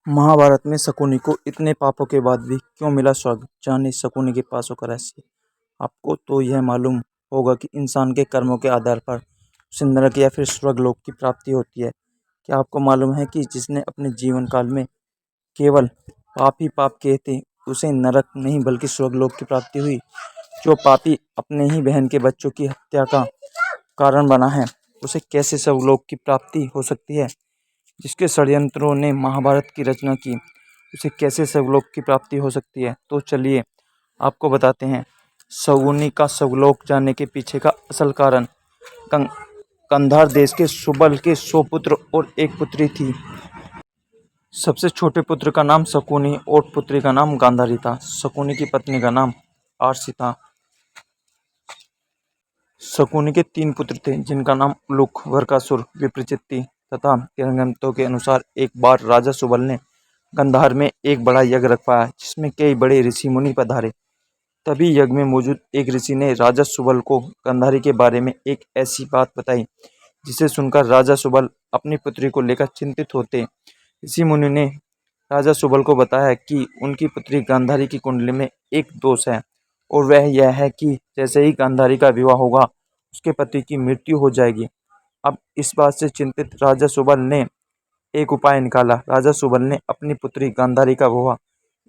महाभारत में शकुनी को इतने पापों के बाद भी क्यों मिला स्वर्ग? जाने शकुनी के पासों का रहस्य। आपको तो यह मालूम होगा कि इंसान के कर्मों के आधार पर उसे नरक या फिर स्वर्गलोक की प्राप्ति होती है। क्या आपको मालूम है कि जिसने अपने जीवन काल में केवल पाप ही पाप किए थे, उसे नरक नहीं बल्कि स्वर्गलोक की प्राप्ति हुई? जो पापी अपने ही बहन के बच्चों की हत्या का कारण बना है, उसे कैसे स्वर्गलोक की प्राप्ति हो सकती है? जिसके षड्यंत्रों ने महाभारत की रचना की, उसे कैसे स्वर्गलोक की प्राप्ति हो सकती है? तो चलिए आपको बताते हैं। शकुनी का स्वर्गलोक जाने के पीछे का असल कारण। कंधार देश के सुबल के 100 पुत्र और एक पुत्री थी। सबसे छोटे पुत्र का नाम शकुनी और पुत्री का नाम गांधारी था। शकुनी की पत्नी का नाम आरसी था। शकुनी के 3 पुत्र थे, जिनका नाम उलूक, वरकासुर, विप्रचित्ति तथा किंवदंतियों के अनुसार एक बार राजा सुबल ने गंधार में एक बड़ा यज्ञ रखवाया, जिसमें कई बड़े ऋषि मुनि पधारे। तभी यज्ञ में मौजूद एक ऋषि ने राजा सुबल को गंधारी के बारे में एक ऐसी बात बताई, जिसे सुनकर राजा सुबल अपनी पुत्री को लेकर चिंतित होते। ऋषि मुनि ने राजा सुबल को बताया कि उनकी पुत्री गांधारी की कुंडली में एक दोष है, और वह यह है कि जैसे ही गांधारी का विवाह होगा, उसके पति की मृत्यु हो जाएगी। अब इस बात से चिंतित राजा सुबल ने एक उपाय निकाला। राजा सुबल ने अपनी पुत्री गांधारी का विवाह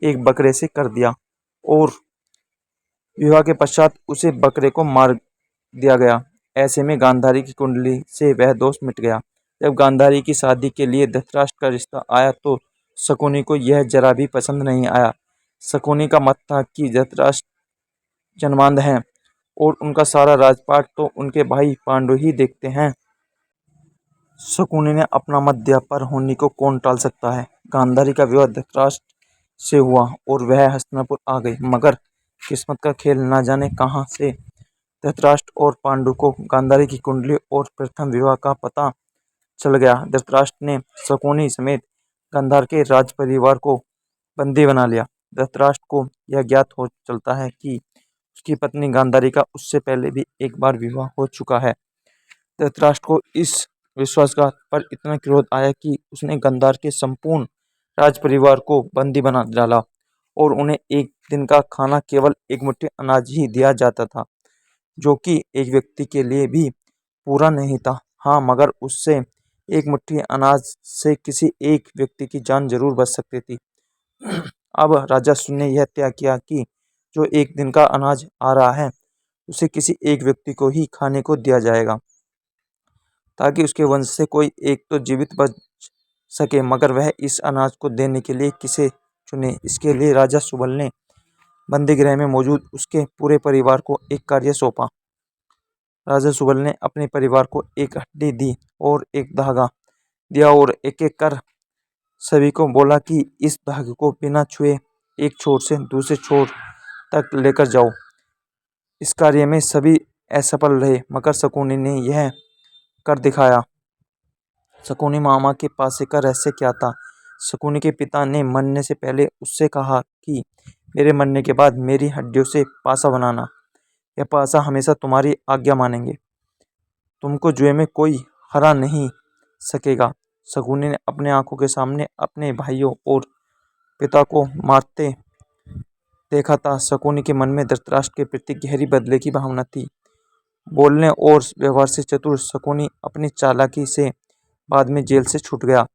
एक बकरे से कर दिया, और विवाह के पश्चात उसे बकरे को मार दिया गया। ऐसे में गांधारी की कुंडली से वह दोष मिट गया। जब गांधारी की शादी के लिए धृतराष्ट्र का रिश्ता आया, तो शकुनी को यह जरा भी पसंद नहीं आया। शकुनी का मत था कि धृतराष्ट्र जन्मांध हैं, और उनका सारा राजपाट तो उनके भाई पांडु ही देखते हैं। शकुनी ने अपना मत दिया, पर होनी को कौन टाल सकता है। गांधारी का विवाह धृतराष्ट्र से हुआ और वह हस्तिनापुर आ गई, मगर किस्मत का खेल न जाने कहां से धृतराष्ट्र और पांडु को गांधारी की कुंडली और प्रथम विवाह का पता चल गया। धृतराष्ट्र ने शकुनी समेत गांधार के राज परिवार को बंदी बना लिया। धृतराष्ट्र को यह ज्ञात हो चलता है कि उसकी पत्नी गांधारी का उससे पहले भी एक बार विवाह हो चुका है। धृतराष्ट्र को इस विश्वासघात पर इतना क्रोध आया कि उसने गांधार के संपूर्ण राज परिवार को बंदी बना डाला, और उन्हें एक दिन का खाना केवल एक मुट्ठी अनाज ही दिया जाता था, जो कि एक व्यक्ति के लिए भी पूरा नहीं था। हाँ, मगर उससे एक मुट्ठी अनाज से किसी एक व्यक्ति की जान जरूर बच सकती थी। अब राजा ने यह तय किया कि जो एक दिन का अनाज आ रहा है, उसे किसी एक व्यक्ति को ही खाने को दिया जाएगा, ताकि उसके वंश से कोई एक तो जीवित बच सके। मगर वह इस अनाज को देने के लिए किसे चुने? इसके लिए राजा सुबल ने बंदी गृह में मौजूद उसके पूरे परिवार को एक कार्य सौंपा। राजा सुबल ने अपने परिवार को एक हड्डी दी और एक धागा दिया, और एक एक कर सभी को बोला कि इस धागे को बिना छुए एक छोर से दूसरे छोर तक लेकर जाओ। इस कार्य में सभी असफल रहे, मगर शकुनी ने यह कर दिखाया। शकुनी मामा के पासे का रहस्य क्या था? शकुनी के पिता ने मरने से पहले उससे कहा कि मेरे मरने के बाद मेरी हड्डियों से पासा बनाना। यह पासा हमेशा तुम्हारी आज्ञा मानेंगे। तुमको जुए में कोई हरा नहीं सकेगा। शकुनी ने अपने आंखों के सामने अपने भाइयों और पिता को मारते देखा था। शकुनी के मन में धृतराष्ट्र के प्रति गहरी बदले की भावना थी। बोलने और व्यवहार से चतुर शकुनी अपनी चालाकी से बाद में जेल से छूट गया।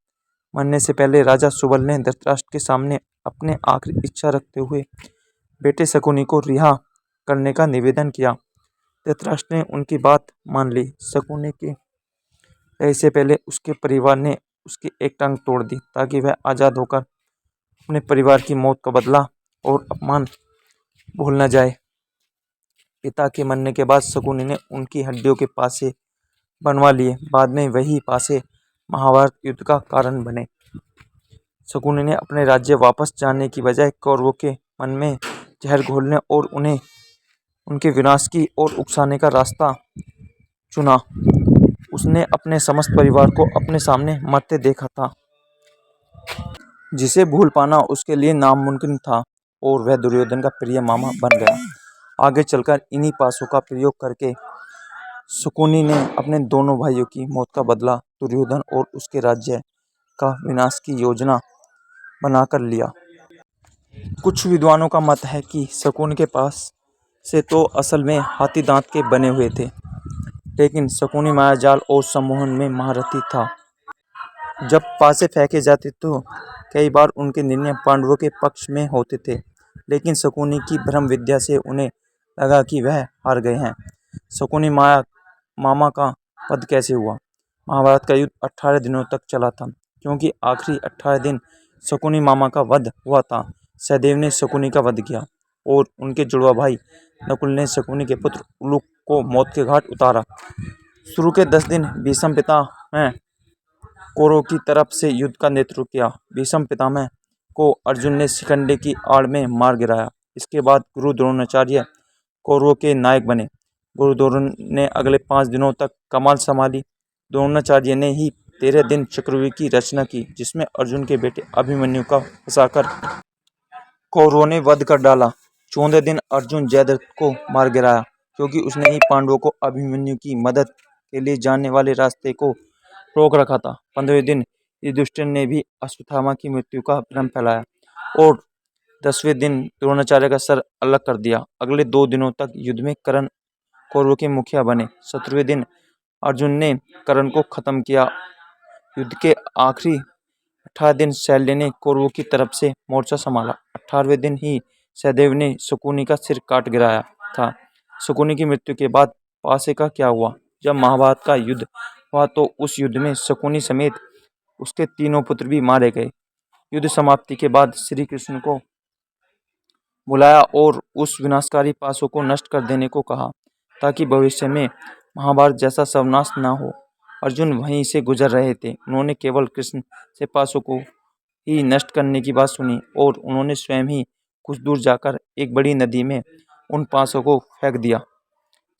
मरने से पहले राजा सुबल ने धृतराष्ट्र के सामने अपने आखिरी इच्छा रखते हुए बेटे शकुनी को रिहा करने का निवेदन किया। धृतराष्ट्र ने उनकी बात मान ली। शकुनी के इससे पहले उसके परिवार ने उसकी एक टांग तोड़ दी, ताकि वह आज़ाद होकर अपने परिवार की मौत का बदला और अपमान भूल न जाए। पिता के मरने के बाद शकुनी ने उनकी हड्डियों के पासे बनवा लिए। बाद में वही पासे महाभारत युद्ध का कारण बने। शकुनी ने अपने राज्य वापस जाने की बजाय कौरवों के मन में जहर घोलने और उन्हें उनके विनाश की ओर उकसाने का रास्ता चुना। उसने अपने समस्त परिवार को अपने सामने मरते देखा था, जिसे भूल पाना उसके लिए नामुमकिन था, और वह दुर्योधन का प्रिय मामा बन गया। आगे चलकर इन्हीं पासों का प्रयोग करके शकुनी ने अपने दोनों भाइयों की मौत का बदला, दुर्योधन और उसके राज्य का विनाश की योजना बनाकर लिया। कुछ विद्वानों का मत है कि शकुनी के पास से तो असल में हाथी दांत के बने हुए थे, लेकिन शकुनी मायाजाल और सम्मोहन में महारथी था। जब पासे फेंके जाते तो कई बार उनके निर्णय पांडवों के पक्ष में होते थे, लेकिन शकुनी की ब्रह्म विद्या से उन्हें लगा कि वह हार गए हैं। शकुनी मामा का वध कैसे हुआ? महाभारत का युद्ध 18 दिनों तक चला था, क्योंकि आखिरी 18 दिन शकुनी मामा का वध हुआ था। सहदेव ने शकुनी का वध किया और उनके जुड़वा भाई नकुल ने शकुनी के पुत्र उलूक को मौत के घाट उतारा। शुरू के 10 दिन भीष्म पितामह कौरवों की तरफ से युद्ध का नेतृत्व किया। भीष्म पितामह को अर्जुन ने शिखंडी की आड़ में मार गिराया। इसके बाद गुरु द्रोणाचार्य कौरवों के नायक बने। गुरु द्रोण ने अगले 5 दिनों तक कमान संभाली। द्रोणाचार्य ने ही 13 दिन चक्रव्यूह की रचना की, जिसमें अर्जुन के बेटे अभिमन्यु का फंसाकर कौरवों ने वध कर डाला। 14 दिन अर्जुन जयद्रथ को मार गिराया, क्योंकि उसने ही पांडवों को अभिमन्यु की मदद के लिए जाने वाले रास्ते को रोक रखा था। 15वें दिन युधिष्ठिर ने भी अश्वत्थामा की मृत्यु का भ्रम फैलाया और 10वें दिन द्रोणाचार्य का सर अलग कर दिया। अगले 2 दिनों तक युद्ध में कर्ण कौरवों के मुखिया बने। 17वें दिन अर्जुन ने कर्ण को खत्म किया। युद्ध के आखिरी 18 दिन शल्य ने कौरवों की तरफ से मोर्चा संभाला। 18वें दिन ही सहदेव ने शकुनी का सिर काट गिराया था। शकुनी की मृत्यु के बाद पासे का क्या हुआ? जब महाभारत का युद्ध हुआ तो उस युद्ध में शकुनी समेत उसके तीनों पुत्र भी मारे गए। युद्ध समाप्ति के बाद श्री कृष्ण को बुलाया और उस विनाशकारी पासों को नष्ट कर देने को कहा, ताकि भविष्य में महाभारत जैसा सर्वनाश न हो। अर्जुन वहीं से गुजर रहे थे। उन्होंने केवल कृष्ण से पासों को ही नष्ट करने की बात सुनी और उन्होंने स्वयं ही कुछ दूर जाकर एक बड़ी नदी में उन पासों को फेंक दिया।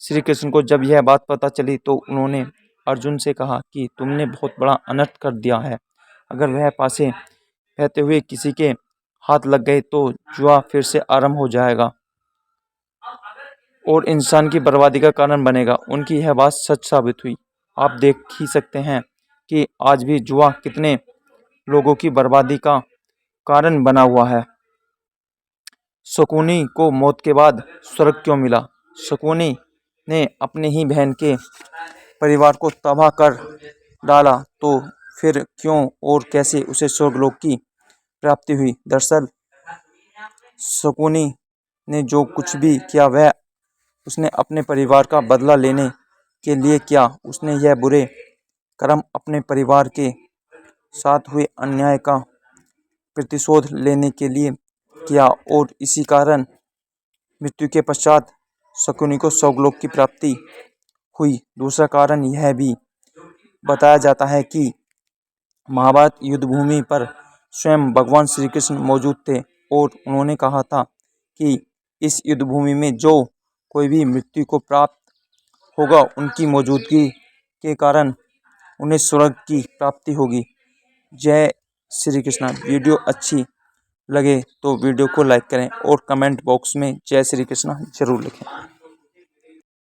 श्री कृष्ण को जब यह बात पता चली तो उन्होंने अर्जुन से कहा कि तुमने बहुत बड़ा अनर्थ कर दिया है। अगर वह पासे बहते हुए किसी के हाथ लग गए तो जुआ फिर से आरंभ हो जाएगा और इंसान की बर्बादी का कारण बनेगा। उनकी यह बात सच साबित हुई। आप देख ही सकते हैं कि आज भी जुआ कितने लोगों की बर्बादी का कारण बना हुआ है। शकुनी को मौत के बाद स्वर्ग क्यों मिला? शकुनी ने अपने ही बहन के परिवार को तबाह कर डाला, तो फिर क्यों और कैसे उसे स्वर्गलोक की प्राप्ति हुई? दरअसल शकुनी ने जो कुछ भी किया वह उसने अपने परिवार का बदला लेने के लिए किया। उसने यह बुरे कर्म अपने परिवार के साथ हुए अन्याय का प्रतिशोध लेने के लिए किया और इसी कारण मृत्यु के पश्चात शकुनी को स्वर्गलोक की प्राप्ति हुई। दूसरा कारण यह भी बताया जाता है कि महाभारत युद्ध भूमि पर स्वयं भगवान श्री कृष्ण मौजूद थे और उन्होंने कहा था कि इस युद्ध भूमि में जो कोई भी मृत्यु को प्राप्त होगा, उनकी मौजूदगी के कारण उन्हें स्वर्ग की प्राप्ति होगी। जय श्री कृष्ण। वीडियो अच्छी लगे तो वीडियो को लाइक करें और कमेंट बॉक्स में जय श्री कृष्ण जरूर लिखें।